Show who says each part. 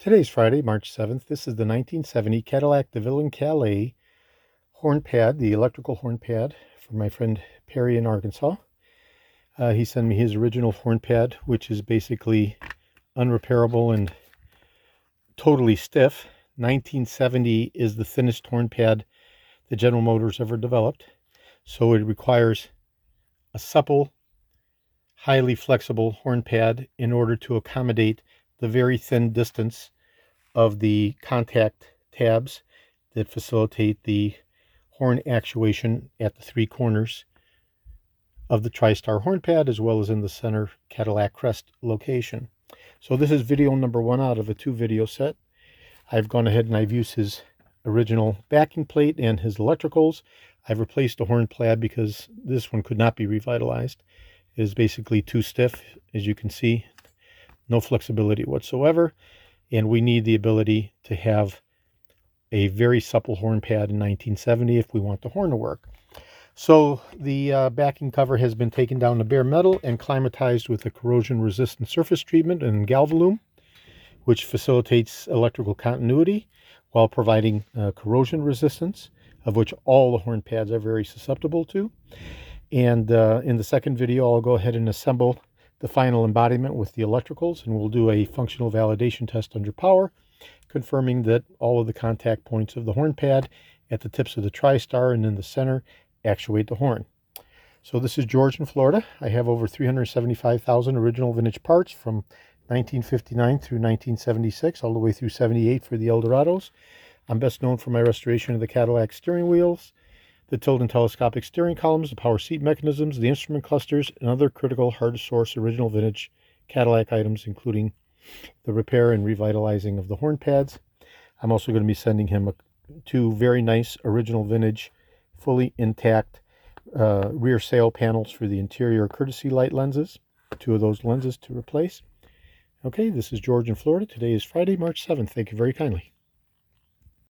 Speaker 1: Today's Friday, March 7th. This is the 1970 Cadillac DeVille & Calais horn pad, the electrical horn pad from my friend Perry in Arkansas. He sent me his original horn pad, which is basically unrepairable and totally stiff. 1970 is the thinnest horn pad that General Motors ever developed. So it requires a supple, highly flexible horn pad in order to accommodate the very thin distance of the contact tabs that facilitate the horn actuation at the three corners of the TriStar horn pad, as well as in the center Cadillac crest location. So this is video number 1 out of a 2-video set. I've gone ahead and I've used his original backing plate and his electricals. I've replaced the horn pad because this one could not be revitalized. It is basically too stiff, as you can see. No flexibility whatsoever, and we need the ability to have a very supple horn pad in 1970 if we want the horn to work. So the backing cover has been taken down to bare metal and climatized with a corrosion-resistant surface treatment and Galvalume, which facilitates electrical continuity while providing corrosion resistance, of which all the horn pads are very susceptible to. And in the second video, I'll go ahead and assemble the final embodiment with the electricals, and we'll do a functional validation test under power, confirming that all of the contact points of the horn pad at the tips of the TriStar and in the center actuate the horn. So this is George in Florida. I have over 375,000 original vintage parts from 1959 through 1976, all the way through 78 for the Eldorados. I'm best known for my restoration of the Cadillac steering wheels, the tilt and telescopic steering columns, the power seat mechanisms, the instrument clusters, and other critical hard-to-source original vintage Cadillac items, including the repair and revitalizing of the horn pads. I'm also going to be sending him 2 very nice original vintage, fully intact rear sail panels for the interior courtesy light lenses. 2 of those lenses to replace. Okay, this is George in Florida. Today is Friday, March 7th. Thank you very kindly.